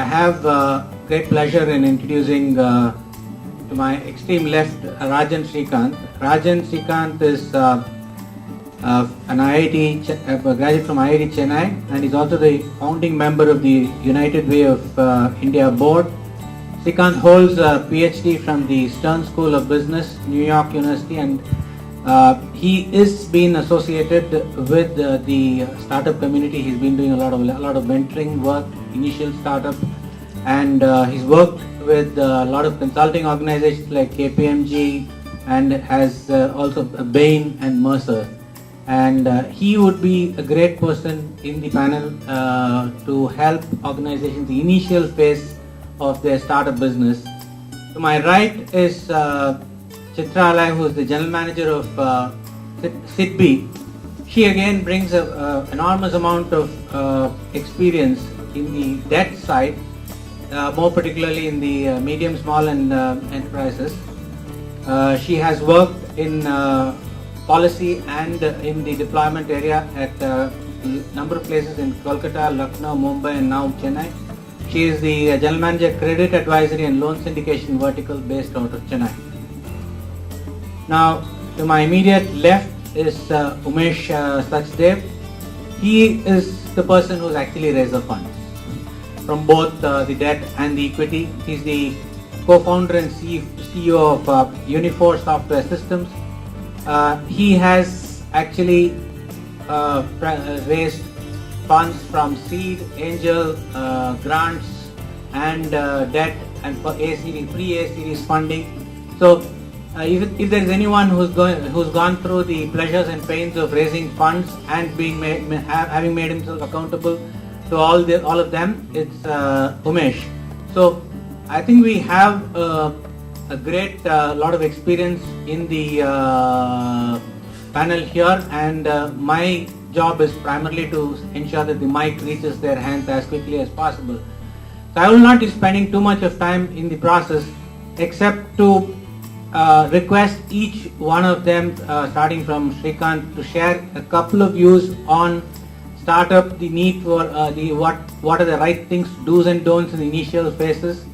have great pleasure in introducing to my extreme left Rajan Srikanth. Rajan Srikanth is an IIT graduate from IIT Chennai, and he's also the founding member of the United Way of India board. Srikanth holds a PhD from the Stern School of Business, New York University, and he is been associated with the startup community. He's been doing a lot of mentoring work, initial startup, and he's worked with a lot of consulting organizations like KPMG, and has also Bain and Mercer. And he would be a great person in the panel to help organizations the initial phase of their startup business. To my right is Chitra Alai, who is the general manager of SIDBI. She again brings an enormous amount of experience in the debt side, more particularly in the medium, small and enterprises. She has worked in policy and in the deployment area at a number of places in Kolkata, Lucknow, Mumbai and now Chennai. She is the General Manager Credit Advisory and Loan Syndication Vertical based out of Chennai. Now, to my immediate left is Umesh Sachdev. He is the person who's actually raised the funds from both the debt and the equity. He's the co-founder and CEO of Unifor Software Systems. He has actually raised funds from seed, angel, grants, and debt, and for A series, pre-A series funding. So, if there is anyone who's gone through the pleasures and pains of raising funds and having made himself accountable to all of them, it's Umesh. So, I think we have a great lot of experience in the panel here, and my job is primarily to ensure that the mic reaches their hands as quickly as possible. So I will not be spending too much of time in the process, except to request each one of them, starting from Srikanth, to share a couple of views on startup, the need for what are the right things, do's and don'ts in the initial phases.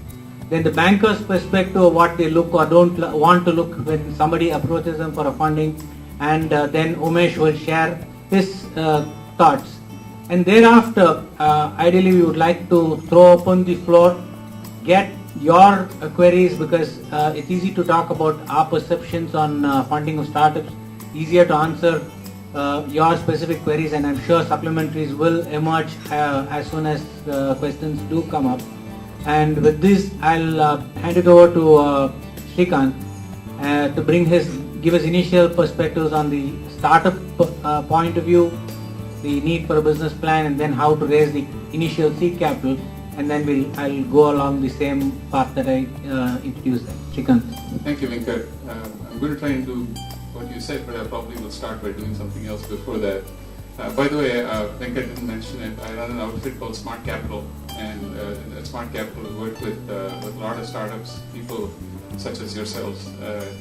Then the banker's perspective of what they look or don't want to look when somebody approaches them for a funding, and then Umesh will share his thoughts. And thereafter, ideally we would like to throw open the floor, get your queries, because it's easy to talk about our perceptions on funding of startups, easier to answer your specific queries, and I'm sure supplementaries will emerge as soon as questions do come up. And with this, I'll hand it over to Srikanth to give us initial perspectives on the startup point of view, the need for a business plan, and then how to raise the initial seed capital, and then I'll go along the same path that I introduced. Srikanth. Thank you, Venkat. I'm going to try and do what you said, but I probably will start by doing something else before that. By the way, Venkat didn't mention it. I run an outfit called Smart Capital, and at Smart Capital we work with a lot of startups, people such as yourselves,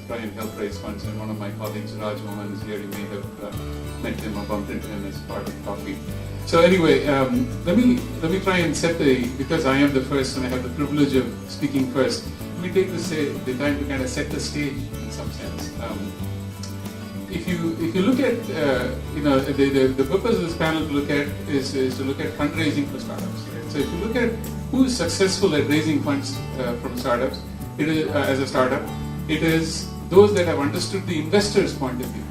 try and help raise funds. And one of my colleagues, Raj Mohan, is here. You may have met him or bumped into him as part of coffee. So anyway, let me try and because I am the first and I have the privilege of speaking first, let me take the time to kind of set the stage in some sense. If you look at the purpose of this panel to look at is to look at fundraising for startups. Right? So if you look at who is successful at raising funds from startups, it is as a startup, it is those that have understood the investor's point of view.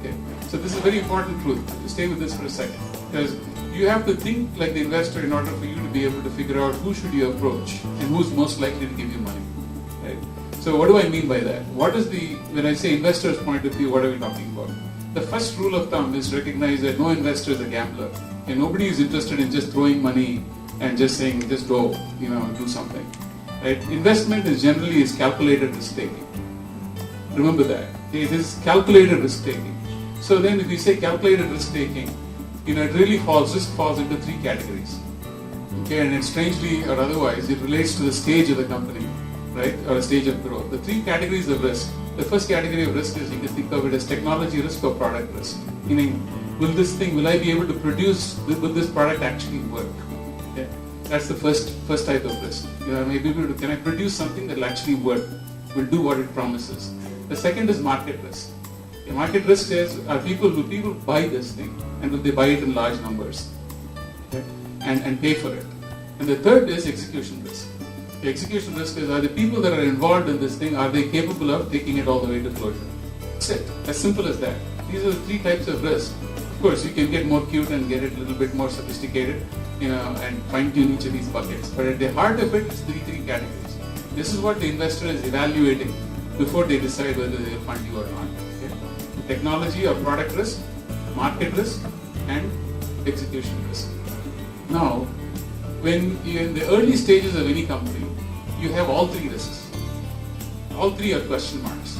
Okay? So this is a very important truth. Stay with this for a second, because you have to think like the investor in order for you to be able to figure out who should you approach and who's most likely to give you money. Right? So what do I mean by that? When I say investor's point of view, what are we talking about? The first rule of thumb is recognize that no investor is a gambler, and nobody is interested in just throwing money and just saying, just go, do something. Right? Investment is generally calculated risk taking. Remember that. It is calculated risk taking. So then if we say calculated risk taking, risk falls into three categories. Okay, and it strangely or otherwise, it relates to the stage of the company, right, or a stage of growth. The three categories of risk. The first category of risk is, you can think of it as technology risk or product risk. Meaning, will I be able to produce, will this product actually work? Okay. That's the first type of risk. Can I produce something that will actually work, will do what it promises? The second is market risk. The market risk is, will people buy this thing, and will they buy it in large numbers, okay, and pay for it? And the third is execution risk. The execution risk is, are the people that are involved in this thing, are they capable of taking it all the way to closure? That's it. As simple as that. These are the three types of risk. Of course, you can get more cute and get it a little bit more sophisticated, and fine-tune each of these buckets. But at the heart of it, it's three categories. This is what the investor is evaluating before they decide whether they will fund you or not. Okay? Technology or product risk, market risk, and execution risk. Now, when you're in the early stages of any company, you have all three risks. All three are question marks.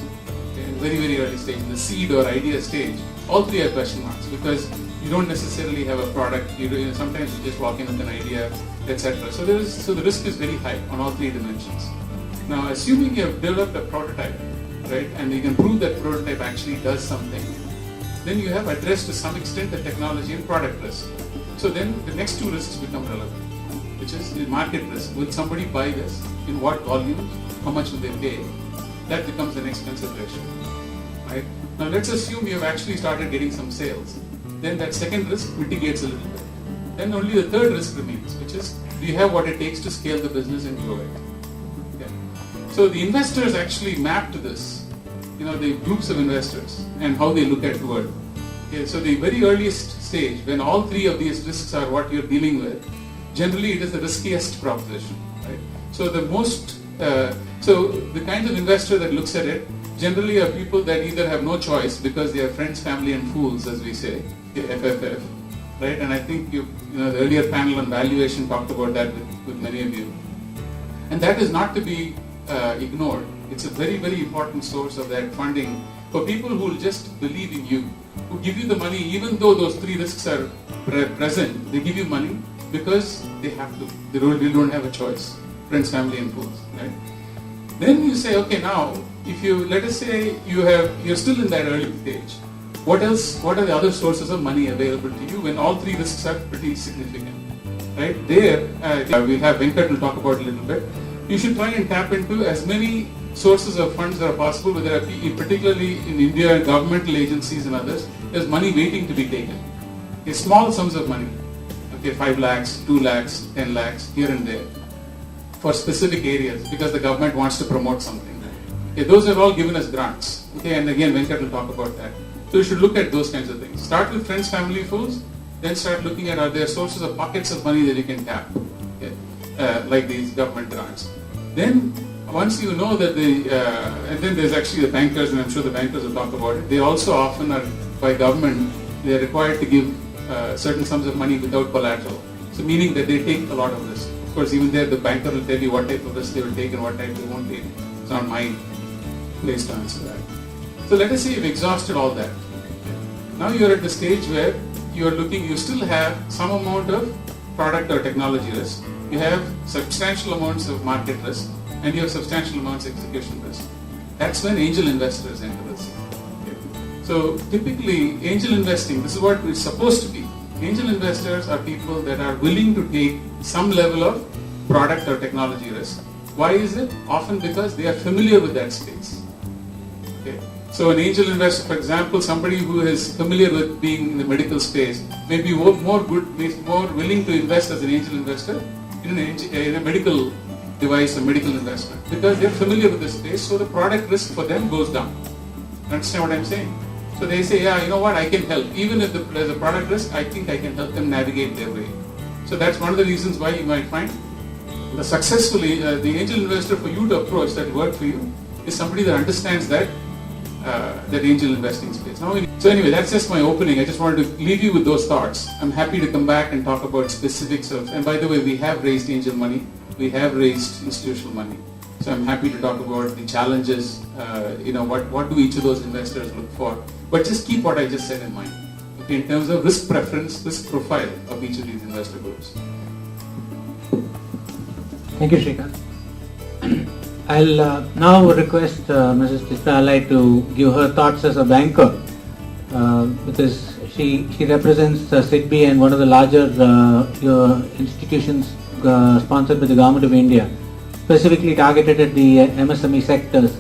Okay? In very, very early stage, in the seed or idea stage, all three are question marks because you don't necessarily have a product. Sometimes you just walk in with an idea, etc. So the risk is very high on all three dimensions. Now, assuming you have developed a prototype, right, and you can prove that prototype actually does something, then you have addressed to some extent the technology and product risk. So then the next two risks become relevant, which is the market risk. Will somebody buy this? In what volume? How much will they pay? That becomes the next consideration. Right? Now let's assume you have actually started getting some sales. Then that second risk mitigates a little bit. Then only the third risk remains, which is, do you have what it takes to scale the business and grow it? Okay. So the investors actually map to this, the groups of investors and how they look at the world. Okay. So the very earliest stage, when all three of these risks are what you're dealing with, generally it is the riskiest proposition. Right? So the kind of investor that looks at it generally are people that either have no choice because they are friends, family, and fools, as we say, FFF, right? And I think the earlier panel on valuation talked about that with many of you. And that is not to be ignored. It's a very, very important source of that funding for people who will just believe in you, who give you the money even though those three risks are present. They give you money because they have to. They don't have a choice. Friends, family, and fools, right? Then you say, okay, now if let us say you're still in that early stage. What else? What are the other sources of money available to you when all three risks are pretty significant? Right there, we'll have Venkat will talk about it a little bit. You should try and tap into as many sources of funds that are possible, whether particularly in India, governmental agencies and others. There's money waiting to be taken. Okay, small sums of money. Okay, 5 lakhs, 2 lakhs, 10 lakhs, here and there, for specific areas because the government wants to promote something. Okay, those are all given as grants. Okay, and again, Venkat will talk about that. So you should look at those kinds of things. Start with friends, family, fools, then start looking at are there sources of pockets of money that you can tap, okay, like these government grants. Then once you know that and then there's actually the bankers, and I'm sure the bankers will talk about it. They also often are, by government, they are required to give certain sums of money without collateral. So meaning that they take a lot of risk. Of course, even there, the banker will tell you what type of risk they will take and what type they won't take. It's not my place to answer that. So let us say you've exhausted all that. Now you're at the stage where you still have some amount of product or technology risk, you have substantial amounts of market risk, and you have substantial amounts of execution risk. That's when angel investors enter the scene. Okay. So typically, angel investing, this is what it's supposed to be. Angel investors are people that are willing to take some level of product or technology risk. Why is it? Often because they are familiar with that space. Okay. So an angel investor, for example, somebody who is familiar with being in the medical space, may be more willing to invest as an angel investor in a medical device or medical investment because they're familiar with the space, so the product risk for them goes down. Understand what I'm saying? So they say, yeah, you know what, I can help. Even if there's a product risk, I think I can help them navigate their way. So that's one of the reasons why you might find successfully the angel investor for you to approach that work for you is somebody that understands that angel investing space. So anyway, that's just my opening. I just wanted to leave you with those thoughts. I'm happy to come back and talk about specifics of, and by the way, we have raised angel money. We have raised institutional money. So I'm happy to talk about the challenges, what do each of those investors look for. But just keep what I just said in mind, okay, in terms of risk preference, risk profile of each of these investor groups. Thank you, Shrikant. I'll now request Mrs. Chitra Alai to give her thoughts as a banker because she represents SIDBI and one of the larger institutions sponsored by the Government of India, specifically targeted at the MSME sectors.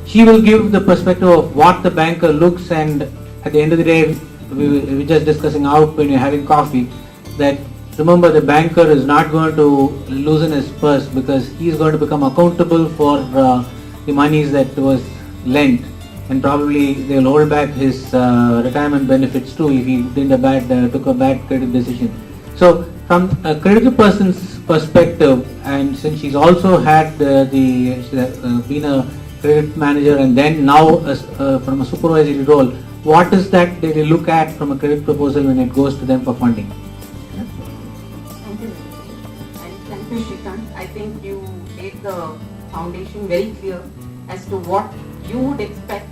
She will give the perspective of what the banker looks, and at the end of the day, we were just discussing out when you're having coffee, that remember the banker is not going to loosen his purse, because he is going to become accountable for the monies that was lent, and probably they'll hold back his retirement benefits too if he took a bad credit decision. So from a creditor person's perspective, and since she's also had been a credit manager and then now from a supervisory role, what is that they look at from a credit proposal when it goes to them for funding? Thank you. Thank you, Shrikant. I think you laid the foundation very clear as to what you would expect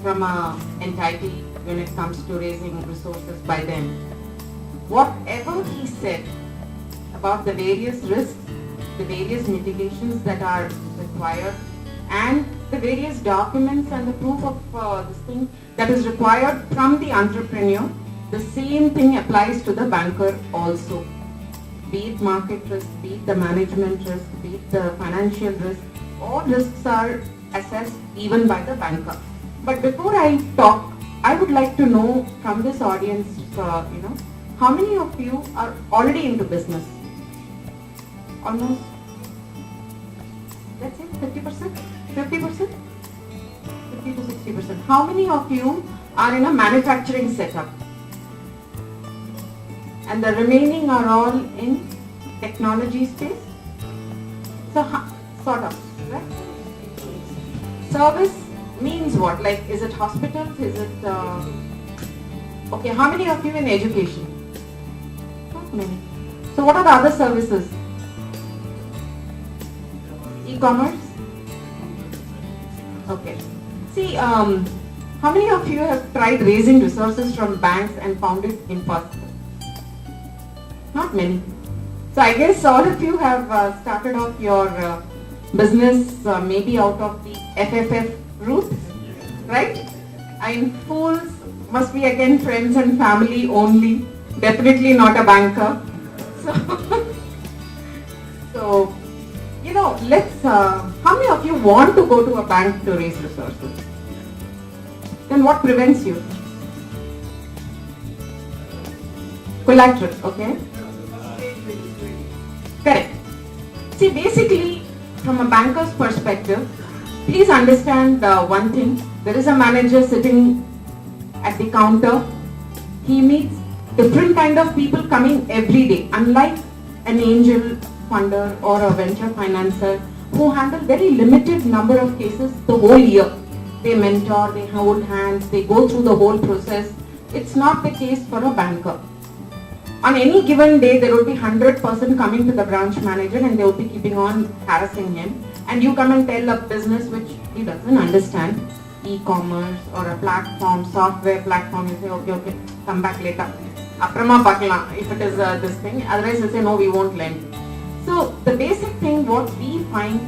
from an entity when it comes to raising resources by them. Whatever he said about the various risks, the various mitigations that are required, and the various documents and the proof of this thing that is required from the entrepreneur, the same thing applies to the banker also. Be it market risk, be it the management risk, be it the financial risk, all risks are assessed even by the banker. But before I talk, I would like to know from this audience, how many of you are already into business? Almost, let's say 50%? 50%? 50 to 60%. How many of you are in a manufacturing setup? And the remaining are all in technology space? So, sort of, right? Service means what? Like, is it hospitals? Is it, okay, how many of you in education? Not many. So what are the other services? E-commerce? Okay. See, how many of you have tried raising resources from banks and found it impossible? Not many. So I guess all of you have started off your business maybe out of the FFF route, right? I mean, fools must be again friends and family only, definitely not a banker. So let's, how many of you want to go to a bank to raise resources? Then what prevents you? Collateral, okay? Correct. See, basically, from a banker's perspective, please understand one thing. There is a manager sitting at the counter. He meets different kind of people coming every day. Unlike an angel funder or a venture financer who handle very limited number of cases the whole year. They mentor, they hold hands, they go through the whole process. It's not the case for a banker. On any given day, there will be 100% coming to the branch manager and they will be keeping on harassing him. And you come and tell a business which he doesn't understand, e-commerce or a platform, software platform, you say, okay, come back later. Aprama pakla, if it is this thing, otherwise you say, no, we won't lend. So the basic thing what we find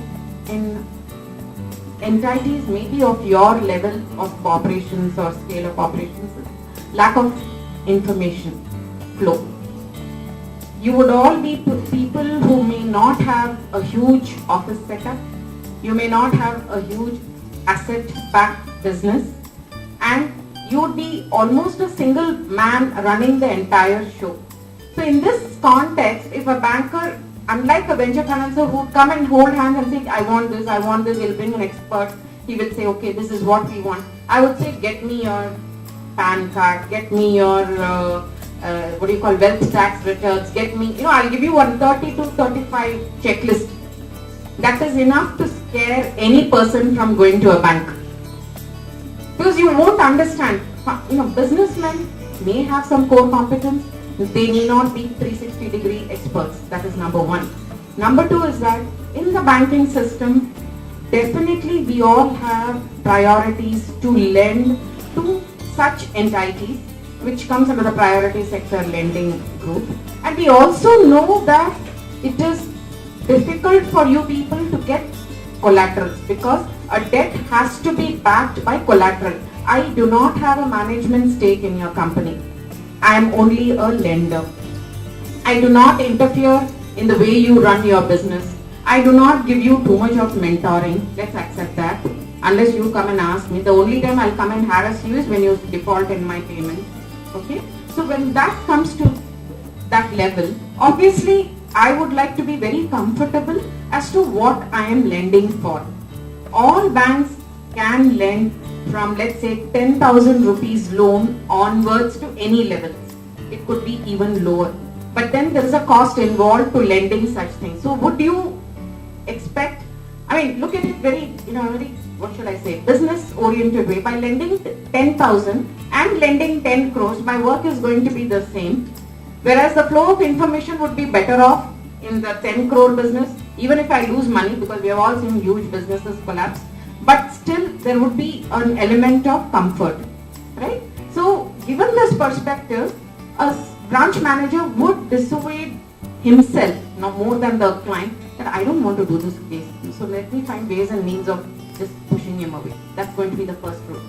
in entities maybe of your level of operations or scale of operations is lack of information flow. You would all be people who may not have a huge office setup, you may not have a huge asset-backed business, and you would be almost a single man running the entire show. So in this context, if a banker, unlike a venture financer who would come and hold hands and say, I want this, he'll bring an expert, he will say, okay, this is what we want. I would say, get me your PAN card, get me your wealth tax returns, get me, I'll give you one 30 to 35 checklist. That is enough to scare any person from going to a bank. Because you won't understand, businessmen may have some core competence, they may not be 360-degree experts. That is number one. Number two is that in the banking system, definitely we all have priorities to lend to such entities which comes under the priority sector lending group. And we also know that it is difficult for you people to get collaterals because a debt has to be backed by collateral. I do not have a management stake in your company. I am only a lender. I do not interfere in the way you run your business. I do not give you too much of mentoring. Let's accept that. Unless you come and ask me. The only time I'll come and harass you is when you default in my payment. Okay? So when that comes to that level, obviously I would like to be very comfortable as to what I am lending for. All banks can lend from, let's say, 10,000 rupees loan onwards to any levels. It could be even lower. But then there is a cost involved to lending such things. So would you expect, I mean, look at it very, what should I say, business oriented way. By lending 10,000 and lending 10 crores, my work is going to be the same. Whereas the flow of information would be better off in the 10 crore business, even if I lose money, because we have all seen huge businesses collapse. But still there would be an element of comfort, right? So given this perspective, a branch manager would dissuade himself, no more than the client, that I don't want to do this case. So let me find ways and means of just pushing him away. That's going to be the first rule.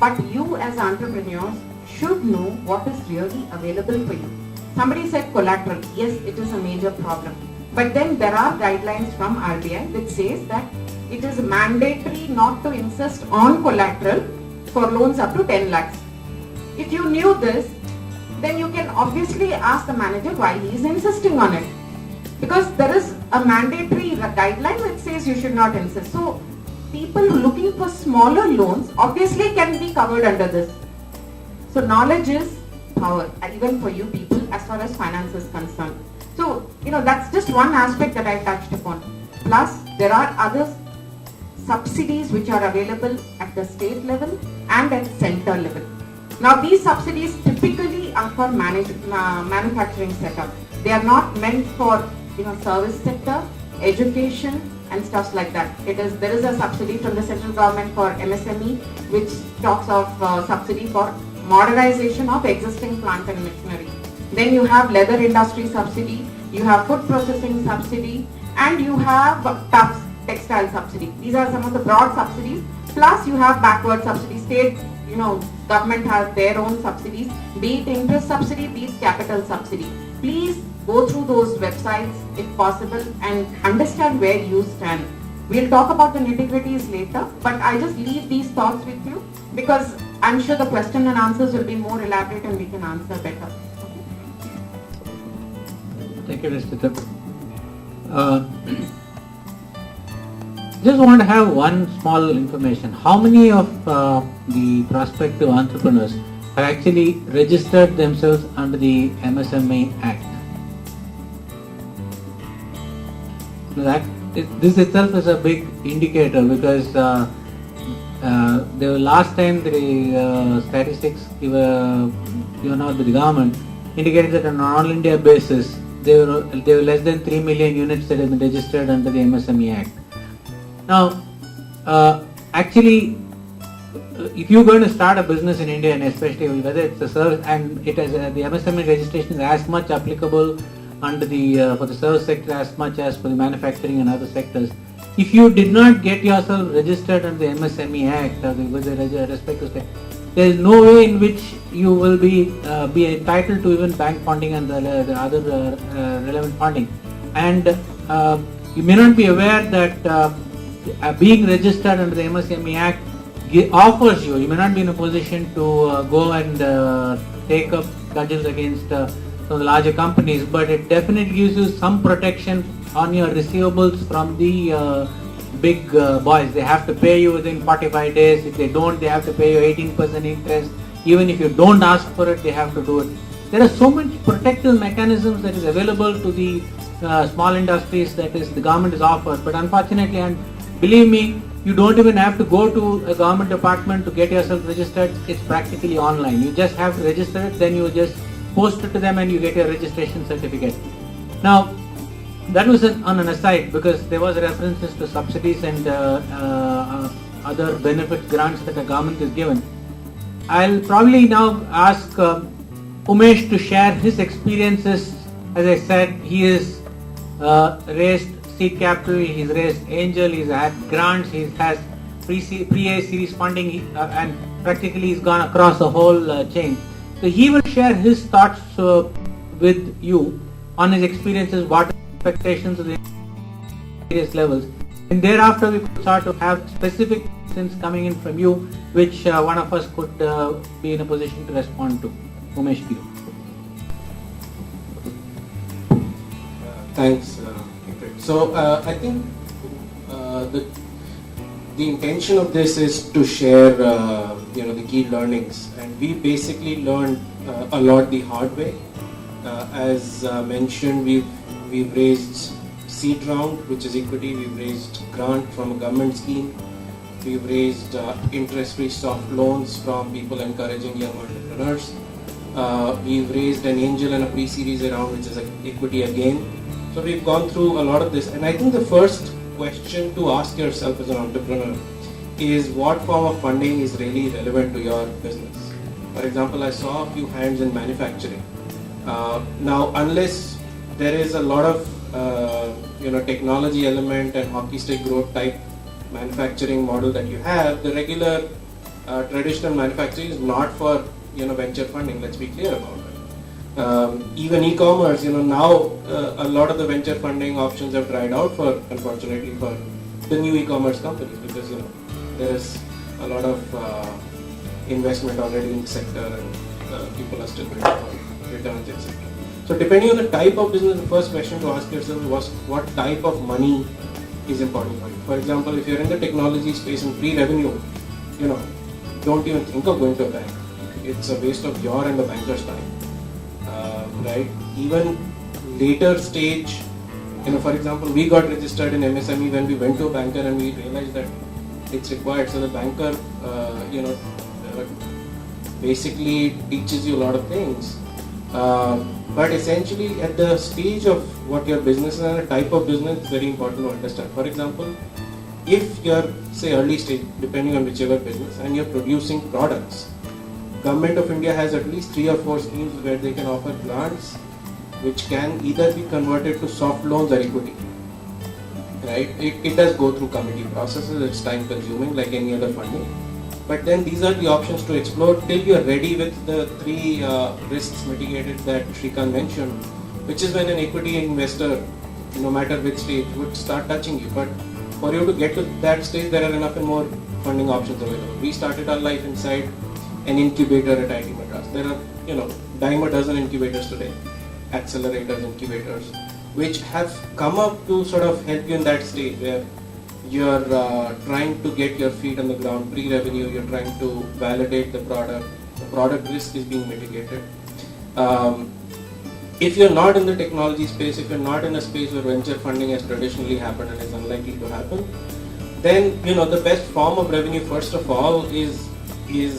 But you as entrepreneurs should know what is really available for you. Somebody said collateral. Yes, it is a major problem. But then there are guidelines from RBI which says that it is mandatory not to insist on collateral for loans up to 10 lakhs. If you knew this, then you can obviously ask the manager why he is insisting on it. Because there is a mandatory guideline which says you should not insist. So people looking for smaller loans obviously can be covered under this. So knowledge is power, even for you people as far as finance is concerned. So, that's just one aspect that I touched upon. Plus, there are other subsidies which are available at the state level and at center level. Now, these subsidies typically are for manufacturing setup. They are not meant for, service sector, education and stuff like that. There is a subsidy from the central government for MSME which talks of subsidy for modernization of existing plant and machinery. Then you have leather industry subsidy, you have food processing subsidy, and you have tufts textile subsidy. These are some of the broad subsidies. Plus you have backward subsidy. State, government has their own subsidies, be it interest subsidy, be it capital subsidy. Please go through those websites if possible and understand where you stand. We'll talk about the nitty-gritties later, but I just leave these thoughts with you because I'm sure the question and answers will be more elaborate and we can answer better. Thank you, Mr. Just want to have one small information. How many of the prospective entrepreneurs have actually registered themselves under the MSME Act? This itself is a big indicator because the last time the statistics given out by the government indicated that on an all-India basis there were less than 3 million units that have been registered under the MSME Act. Now, actually, if you're going to start a business in India, and especially whether it's a service, and it has the MSME registration is as much applicable under the for the service sector as much as for the manufacturing and other sectors. If you did not get yourself registered under the MSME Act with the respective state, there is no way in which you will be entitled to even bank funding and the other relevant funding. And you may not be aware that being registered under the MSME Act offers you may not be in a position to go and take up cudgels against some of the larger companies, but it definitely gives you some protection on your receivables from the big boys. They have to pay you within 45 days. If they don't, they have to pay you 18% interest. Even if you don't ask for it, they have to do it. There are so many protective mechanisms that is available to the small industries that is the government is offered. But unfortunately, and believe me, you don't even have to go to a government department to get yourself registered. It's practically online. You just have to register it, then you just post it to them and you get your registration certificate. Now, that was on an aside because there was references to subsidies and other benefits, grants that the government is given. I'll probably now ask Umesh to share his experiences. As I said, he has raised seed capital, he's raised angel, he's had grants, he has pre-A series funding, and practically he's gone across the whole chain. So he will share his thoughts with you. on his experiences, what expectations of the various levels. And thereafter we could start to have specific questions coming in from you, which one of us could be in a position to respond to. Umesh, you. Thanks. So I think the intention of this is to share the key learnings, and we basically learned a lot the hard way. As mentioned, we've raised seed round, which is equity. We've raised grant from a government scheme. We've raised interest-free soft loans from people encouraging young entrepreneurs. We've raised an angel and a pre-series round, which is equity again. So we've gone through a lot of this, and I think the first question to ask yourself as an entrepreneur is what form of funding is really relevant to your business. For example, I saw a few hands in manufacturing. Now, unless there is a lot of technology element and hockey stick growth type manufacturing model that you have, the regular traditional manufacturing is not for venture funding. Let's be clear about it. Even e-commerce, now a lot of the venture funding options have dried out unfortunately for the new e-commerce companies, because there is a lot of investment already in the sector, and people are still waiting for returns, etc. So depending on the type of business, the first question to ask yourself was what type of money is important for you. For example, if you're in the technology space and pre-revenue, don't even think of going to a bank. It's a waste of your and the banker's time. Right? Even later stage, for example, we got registered in MSME when we went to a banker and we realized that it's required. So the banker, basically teaches you a lot of things. But essentially, at the stage of what your business is and the type of business, it's very important to understand. For example, if you're, say, early stage, depending on whichever business, and you're producing products, Government of India has at least 3 or 4 schemes where they can offer grants which can either be converted to soft loans or equity. Right? It does go through committee processes, it's time consuming like any other funding. But then these are the options to explore till you're ready with the 3 risks mitigated that Shrikant mentioned, which is when an equity investor, no matter which stage, would start touching you. But for you to get to that stage, there are enough and more funding options available. We started our life inside an incubator at IIT Madras. There are, dime a dozen incubators today, accelerators, incubators, which have come up to sort of help you in that stage where you're trying to get your feet on the ground, pre-revenue, you're trying to validate the product risk is being mitigated. If you're not in the technology space, if you're not in a space where venture funding has traditionally happened and is unlikely to happen, then the best form of revenue, first of all, is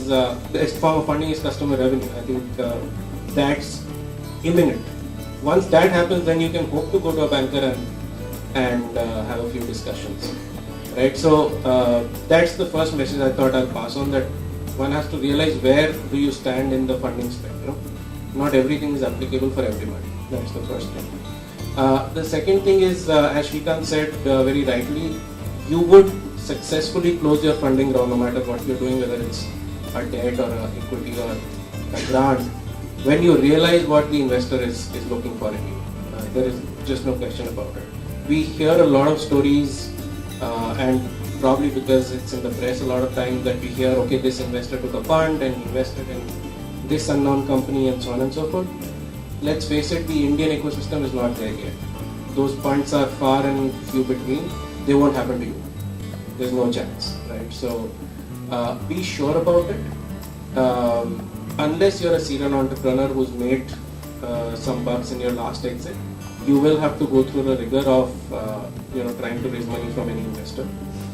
the best form of funding is customer revenue. I think that's imminent. Once that happens, then you can hope to go to a banker and have a few discussions. Right? So that's the first message I thought I'll pass on, that one has to realize where do you stand in the funding spectrum. Not everything is applicable for everybody. That's the first thing. The second thing is, as Shrikant said very rightly, you would successfully close your funding round no matter what you're doing, whether it's a debt or a equity or a grant, when you realize what the investor is looking for in you. There is just no question about it. We hear a lot of stories, and probably because it's in the press a lot of times, that we hear, okay, this investor took a fund and invested in this unknown company and so on and so forth. Let's face it, the Indian ecosystem is not there yet. Those funds are far and few between. They won't happen to you. There's no chance, right? So be sure about it. Unless you're a serial entrepreneur who's made some bucks in your last exit, you will have to go through the rigor of trying to raise money from any investor,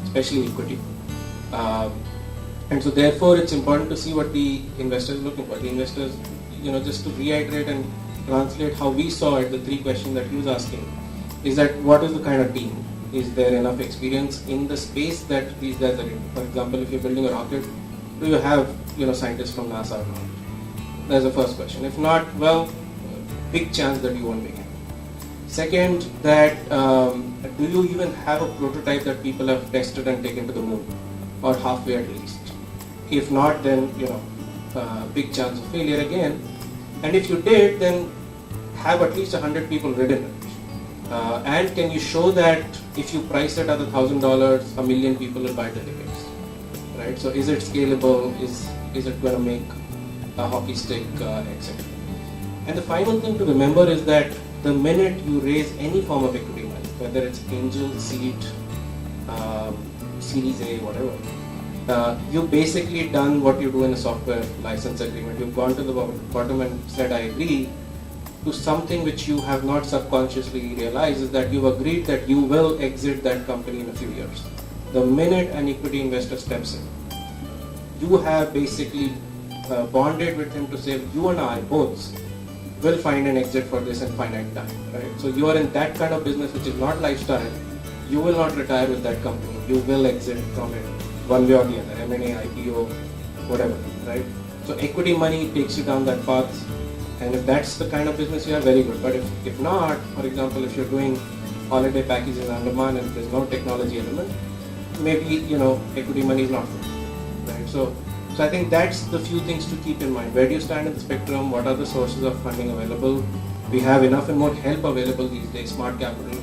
especially equity. And so therefore it's important to see what the investor is looking for. The investors, just to reiterate and translate how we saw it, the 3 questions that he was asking, is that what is the kind of team? Is there enough experience in the space that these guys are in? For example, if you're building a rocket, do you have scientists from NASA or not? That's the first question. If not, well, big chance that you won't make it. Second, that do you even have a prototype that people have tested and taken to the moon, or halfway at least? If not, then big chance of failure again. And if you did, then have at least 100 people within it? And can you show that if you price it at $1,000, 1 million people will buy the tickets, right? So is it scalable? Is it going to make a hockey stick, etc.? And the final thing to remember is that the minute you raise any form of equity money, whether it's angel, seed, Series A, whatever, you've basically done what you do in a software license agreement. You've gone to the bottom and said, I agree to something which you have not subconsciously realized, is that you've agreed that you will exit that company in a few years. The minute an equity investor steps in, you have basically bonded with him to say, you and I both will find an exit for this in finite time, right? So you are in that kind of business which is not lifestyle. You will not retire with that company. You will exit from it one way or the other, M&A, IPO, whatever, right? So equity money takes you down that path, and if that's the kind of business you are, very good. But if not, for example, if you're doing holiday packages in Andaman and there's no technology element, maybe, equity money is not good, right? So I think that's the few things to keep in mind. Where do you stand in the spectrum? What are the sources of funding available? We have enough and more help available these days, smart capital,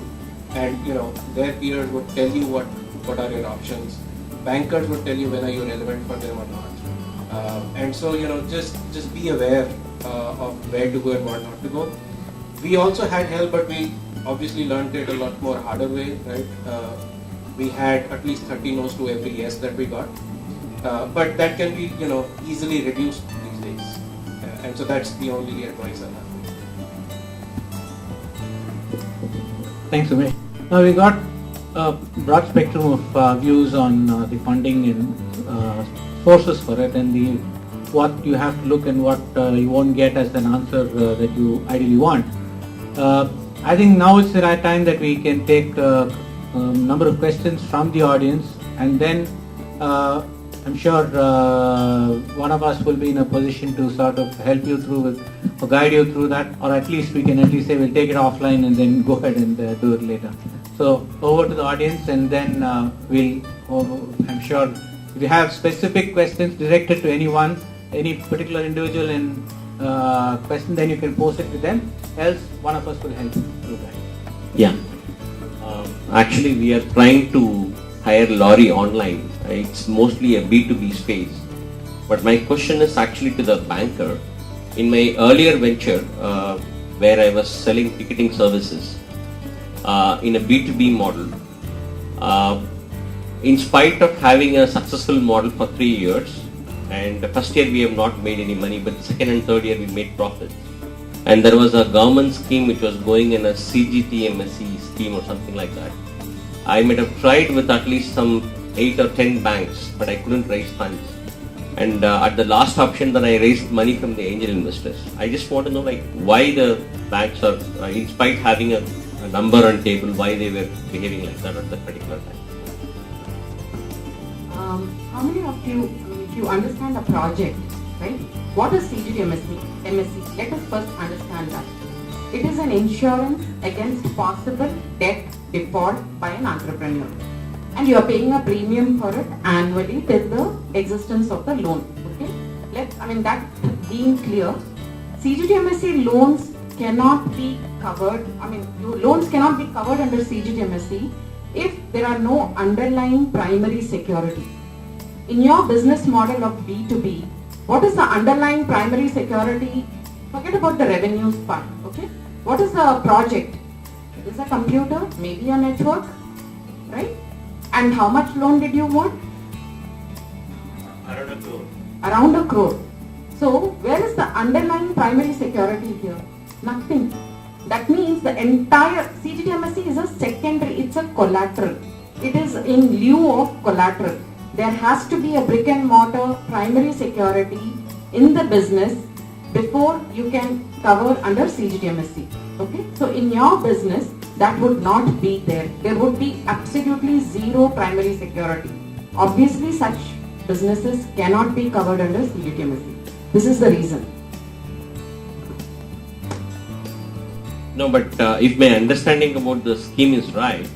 and their peers would tell you what are your options. Bankers would tell you when are you relevant for them or not. And so just be aware of where to go and what not to go. We also had help, but we obviously learned it a lot more harder way, right? We had at least 30 no's to every yes that we got. But that can be, easily reduced these days, and so that's the only advice I have. Thanks, Umesh. Now we got a broad spectrum of views on the funding and sources for it, and what you have to look and what you won't get as an answer that you ideally want. I think now it's the right time that we can take a number of questions from the audience, and then I'm sure one of us will be in a position to sort of help you through or guide you through that, or at least we can say we'll take it offline and then go ahead and do it later. So over to the audience, and then I'm sure if you have specific questions directed to anyone, any particular individual in question, then you can post it to them, else one of us will help you through that. Yeah. Actually, we are trying to hire lorry online. It's mostly a B2B space. But my question is actually to the banker. In my earlier venture, where I was selling ticketing services in a B2B model, in spite of having a successful model for 3 years, and the first year we have not made any money, but the second and third year we made profits. And there was a government scheme which was going in a CGTMSE scheme or something like that. I might have tried with at least some 8 or 10 banks, but I couldn't raise funds. And at the last option, then I raised money from the angel investors. I just want to know why the banks are, in spite having a number on table, why they were behaving like that at that particular time. How many of you, if you understand a project, right? What is CGTMSE? MSC? Let us first understand that. It is an insurance against possible debt default by an entrepreneur. And you are paying a premium for it annually till the existence of the loan. Okay? That being clear, CGTMSE loans cannot be covered. Loans cannot be covered under CGTMSE if there are no underlying primary security. In your business model of B2B, what is the underlying primary security? Forget about the revenues part. Okay? What is the project? It is a computer, maybe a network, right? And how much loan did you want? Around 1 crore. Around 1 crore. So, where is the underlying primary security here? Nothing. That means the entire CGTMSE is a secondary, it's a collateral. It is in lieu of collateral. There has to be a brick and mortar primary security in the business before you can cover under CGTMSE. Okay? So, in your business, that would not be there. There would be absolutely zero primary security. Obviously, such businesses cannot be covered under CGTMSE. This is the reason. No, but if my understanding about the scheme is right,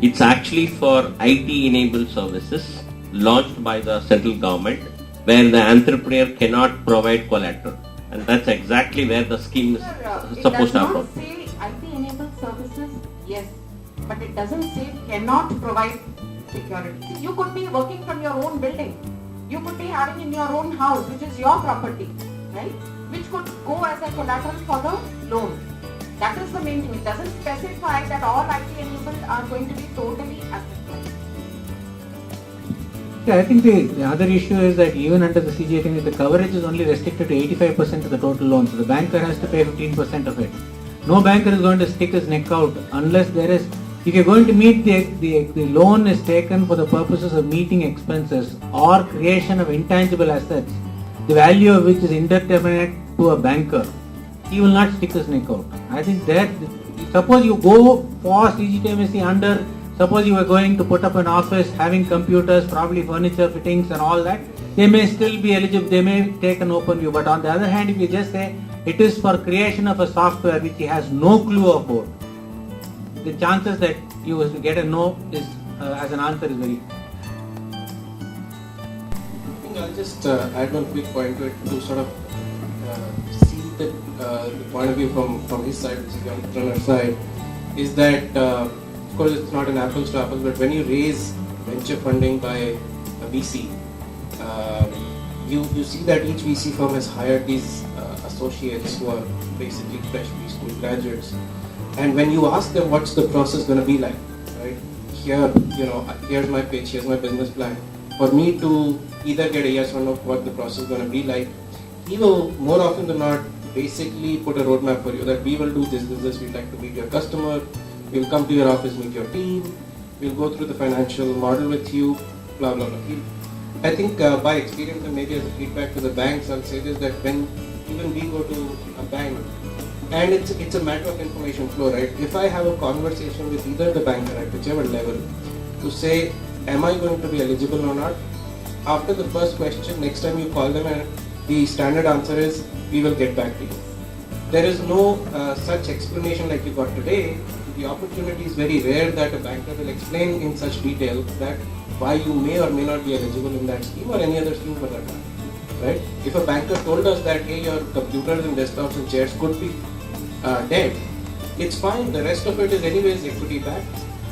it's actually for IT-enabled services launched by the central government, where the entrepreneur cannot provide collateral. And that's exactly where the scheme is It supposed does to not happen. say IT-enabled services, yes, but it doesn't say cannot provide security. See, you could be working from your own building. You could be having in your own house, which is your property, right? Which could go as a collateral for the loan. That is the main thing. It doesn't specify that all IT-enabled are going to be totally asset-light. Yeah, I think the other issue is that even under the CGT, the coverage is only restricted to 85% of the total loan. So the banker has to pay 15% of it. No banker is going to stick his neck out unless there is, if you're going to meet the loan is taken for the purposes of meeting expenses or creation of intangible assets, the value of which is indeterminate to a banker, he will not stick his neck out. I think that, suppose you go for CGTMSC under, suppose you are going to put up an office having computers, probably furniture fittings and all that, they may still be eligible, they may take an open view. But on the other hand, if you just say it is for creation of a software which he has no clue about, the chances that you will get a no is as an answer is very. I think I'll just add one quick point to it to sort of see the point of view from his side, which is the entrepreneur side, is that of course it's not an apples to apples, but when you raise venture funding by a VC, you see that each VC firm has hired these associates who are basically fresh school graduates, and when you ask them what's the process going to be like, right? Here, here's my pitch, here's my business plan. For me to either get a yes or no what the process is going to be like, he will more often than not basically put a roadmap for you that we will do this, we'd like to meet your customer, we'll come to your office, meet your team, we'll go through the financial model with you, blah blah blah. I think by experience and maybe as a feedback to the banks, I'll say this, that when even we go to a bank, and it's a matter of information flow, right? If I have a conversation with either the banker at whichever level to say, am I going to be eligible or not? After the first question, next time you call them, and the standard answer is, we will get back to you. There is no such explanation like you got today. The opportunity is very rare that a banker will explain in such detail that why you may or may not be eligible in that scheme or any other scheme for that matter, right? If a banker told us that, hey, your computers and desktops and chairs could be dead, it's fine. The rest of it is anyways equity backed,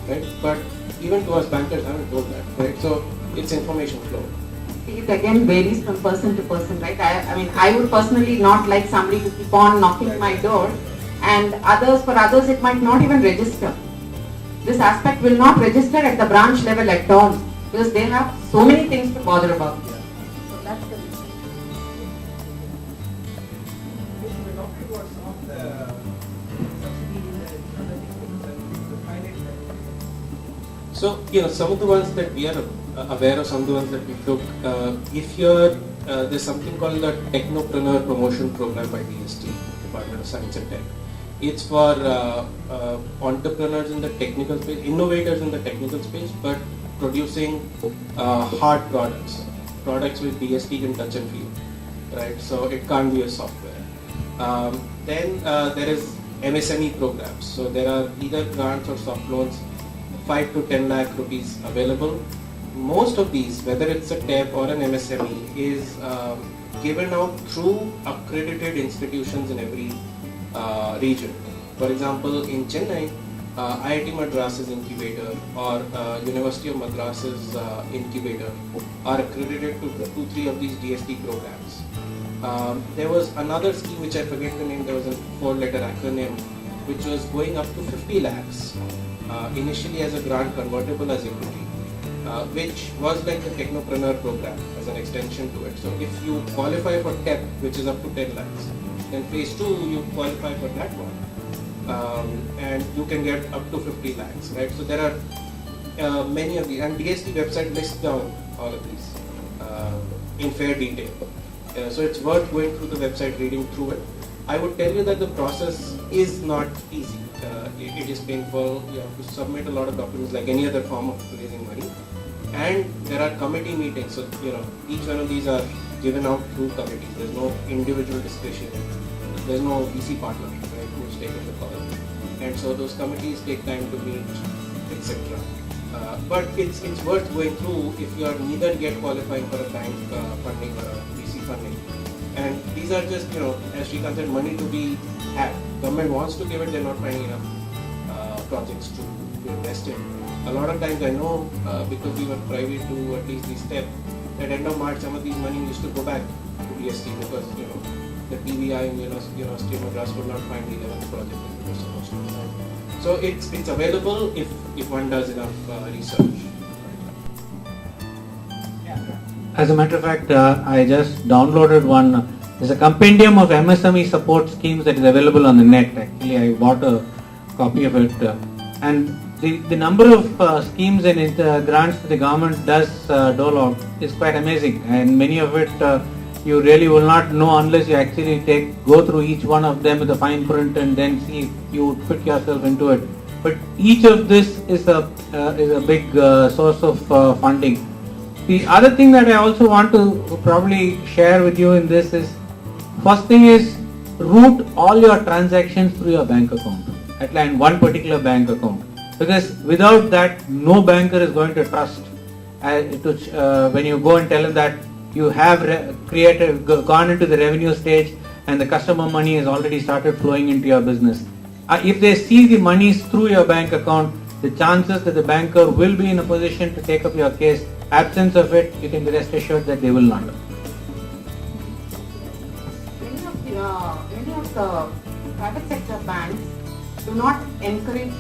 right? But even to us, bankers haven't told that, right? So it's information flow. It again varies from person to person, right? I mean, I would personally not like somebody to keep on knocking my door, and for others it might not even register. This aspect will not register at the branch level at all because they have so many things to bother about. So that's the reason. So, some of the ones that we are aware of, some of the ones that we took, if you're, there's something called the Technopreneur Promotion Program by DST, Department of Science and Tech. It's for entrepreneurs in the technical space, innovators in the technical space, but producing hard products with DST can touch and feel, right? So it can't be a software. Then there is MSME programs. So there are either grants or soft loans, 5 to 10 lakh rupees available. Most of these, whether it's a TEP or an MSME, is given out through accredited institutions in every region. For example, in Chennai, IIT Madras's incubator or University of Madras's incubator are accredited to 2-3 of these DST programs. There was another scheme which I forget the name, there was a 4-letter acronym which was going up to 50 lakhs initially as a grant convertible as equity, which was like the Technopreneur program as an extension to it. So if you qualify for TEP, which is up to 10 lakhs, then phase 2 you qualify for that one, and you can get up to 50 lakhs, right? So there are many of these, and DST website lists down all of these in fair detail. So it's worth going through the website, reading through it. I would tell you that the process is not easy. It is painful. You have to submit a lot of documents like any other form of raising money, and there are committee meetings. So each one of these are given out through committees. There's no individual discussion. There's no VC partner, right, who's taking the call, and so those committees take time to meet, etc. But it's worth going through if you are neither yet qualifying for a bank funding or a VC funding. And these are just, as Srikanth said, money to be had. Government wants to give it, they're not finding enough projects to invest in. A lot of times I know, because we were privy to at least the step, at end of March some of these money used to go back to DST because the PVI in University of Madras would not find the 11th project that we were supposed to design. So it's available if one does enough research. As a matter of fact, I just downloaded one. There's a compendium of MSME support schemes that is available on the net. Actually, I bought a copy of it. And the number of schemes and grants that the government does dole out is quite amazing. And many of it you really will not know unless you actually go through each one of them with a fine print and then see if you fit yourself into it. But each of this is a big source of funding. The other thing that I also want to probably share with you in this is, first thing is route all your transactions through your bank account, at least one particular bank account. Because without that, no banker is going to trust when you go and tell him that you have gone into the revenue stage and the customer money has already started flowing into your business. If they see the monies through your bank account, the chances that the banker will be in a position to take up your case, absence of it, you can be rest assured that they will not. Many of the private sector banks do not encourage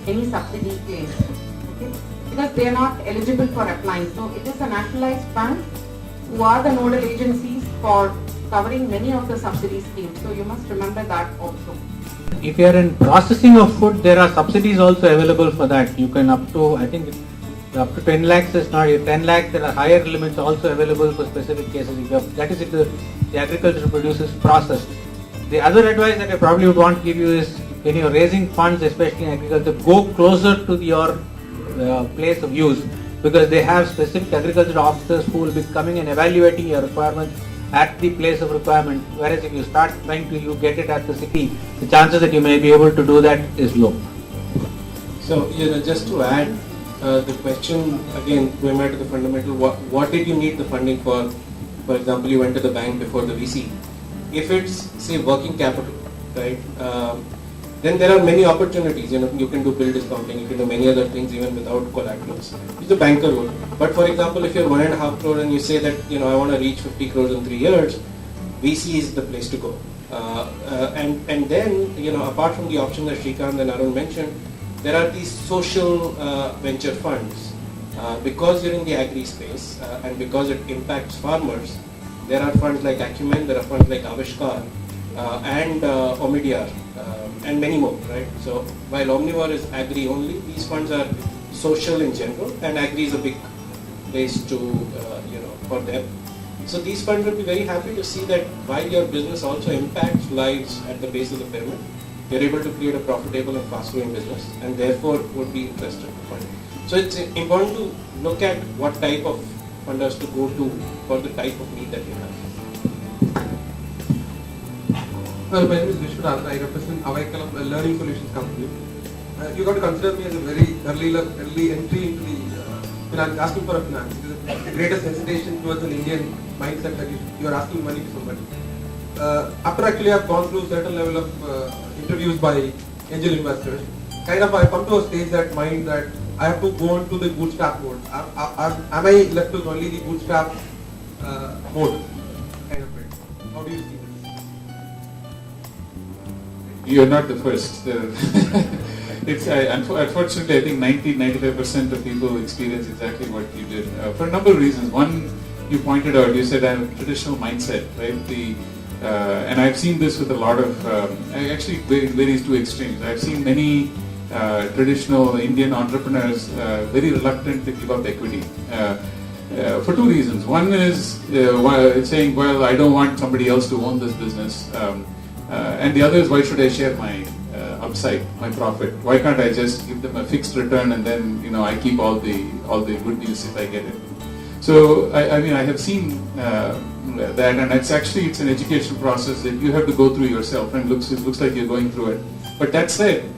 any subsidy claims, okay? Because they are not eligible for applying. So it is a nationalized bank who are the nodal agencies for covering many of the subsidy schemes. So you must remember that also. If you are in processing of food, there are subsidies also available for that. You can up to 10 lakhs is not 10 lakhs. There are higher limits also available for specific cases. That is if the agricultural produce is processed. The other advice that I probably would want to give you is, when you are raising funds, especially in agriculture, go closer to your place of use, because they have specific agricultural officers who will be coming and evaluating your requirements at the place of requirement. Whereas if you start trying to get it at the city, the chances that you may be able to do that is low. So just to add, the question again, going back to the fundamental, what did you need the funding for? For example, you went to the bank before the VC. If it's, say, working capital, right? Then there are many opportunities. You can do bill discounting, you can do many other things even without collaterals, which the banker would. But for example, if you're 1.5 crore and you say that I want to reach 50 crores in 3 years, VC is the place to go. And then apart from the option that Srikanth and Arun mentioned, there are these social venture funds. Because you're in the agri space and because it impacts farmers, there are funds like Acumen, there are funds like Avishkar and Omidyar and many more, right? So while Omnivore is agri only, these funds are social in general, and agri is a big place to for them. So these funds would be very happy to see that while your business also impacts lives at the base of the pyramid, you're able to create a profitable and fast-growing business, and therefore would be interested to fund. So it's important to look at what type of funders to go to for the type of need that you have. Well, my name is Vishwanath. I represent Avaikal, a learning solutions company. You got to consider me as a very early entry into the finance, asking for a finance. It is the greatest hesitation towards an Indian mindset that you are asking money to somebody. After actually I've gone through a certain level of interviews by angel investors, kind of I come to a stage that mind that I have to go into the bootstrap mode. Am I left with only the bootstrap mode kind of it? How do you see this? You're not the first. Unfortunately, I think 90-95% of people experience exactly what you did for a number of reasons. One, you pointed out, you said I have a traditional mindset, right? And I've seen this with a lot of, actually varies to extremes. I've seen many traditional Indian entrepreneurs very reluctant to give up equity for two reasons. One is saying, well, I don't want somebody else to own this business. And the other is, why should I share my upside, my profit? Why can't I just give them a fixed return and then I keep all the good news if I get it? So I mean, I have seen that, and it's an education process that you have to go through yourself, and it looks like you're going through it. But that said,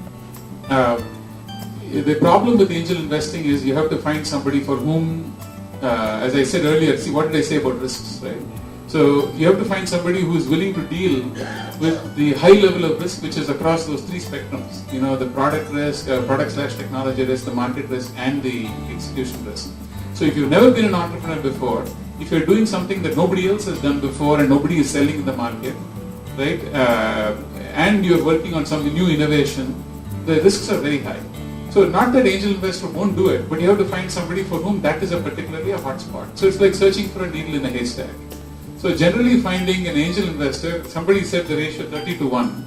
the problem with angel investing is you have to find somebody for whom, as I said earlier, see, what did I say about risks, right? So you have to find somebody who is willing to deal with the high level of risk, which is across those three spectrums. You know, the product risk, product/technology risk, the market risk, and the execution risk. So if you've never been an entrepreneur before, if you're doing something that nobody else has done before and nobody is selling in the market, right, and you're working on some new innovation, the risks are very high. So not that angel investor won't do it, but you have to find somebody for whom that is particularly a hot spot. So it's like searching for a needle in a haystack. So generally finding an angel investor, somebody said the ratio 30:1.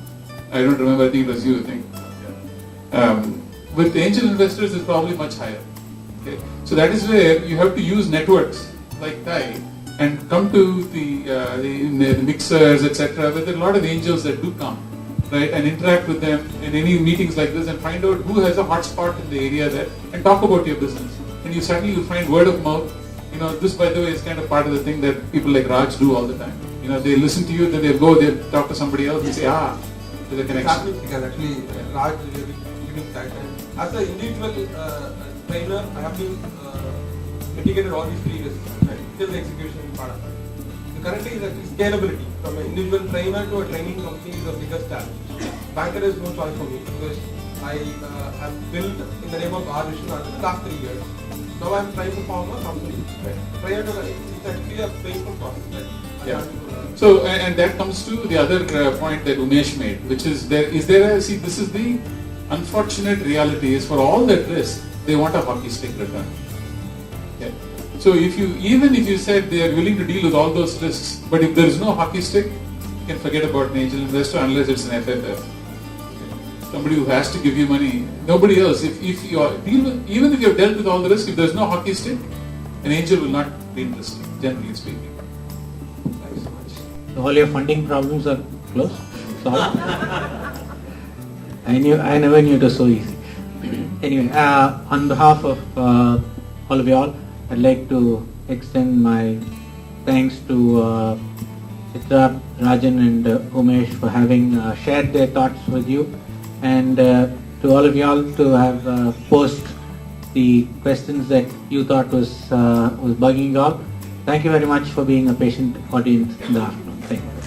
I don't remember, I think it was you, I think. With angel investors, it's probably much higher. Okay? So that is where you have to use networks like Thai and come to the mixers, etc. Where there are a lot of angels that do come, right, and interact with them in any meetings like this and find out who has a hot spot in the area there and talk about your business. And you certainly will find word of mouth. You know, this, by the way, is kind of part of the thing that people like Raj do all the time. You know, they listen to you, then they'll go, they'll talk to somebody else and say, there's a connection. Because actually, Raj really giving that. And as an individual trainer, I have been mitigated all these three risks, right? Till the execution part of it. So currently, is actually scalability. From an individual trainer to a training company is the biggest challenge. Banker is no choice for me because I have built in the name of our vision in the last 3 years. Now I'm trying to form a company. Right. Prior to that, it's actually a painful process. Right? Yeah. So, and that comes to the other point that Umesh made, which is this is the unfortunate reality is for all that risk, they want a hockey stick return. Okay. So even if you said they are willing to deal with all those risks, but if there is no hockey stick, you can forget about an angel investor unless it's an FFF. Somebody who has to give you money, nobody else. If you are even if you have dealt with all the risk, if there is no hockey stick, an angel will not be interested, generally speaking. Thanks so much. So all your funding problems are closed? Solved? I never knew it was so easy. Anyway, on behalf of all of y'all, I'd like to extend my thanks to Chitra, Rajan and Umesh for having shared their thoughts with you, and to all of y'all to have posed the questions that you thought was bugging you all. Thank you very much for being a patient audience in the afternoon. Thank you.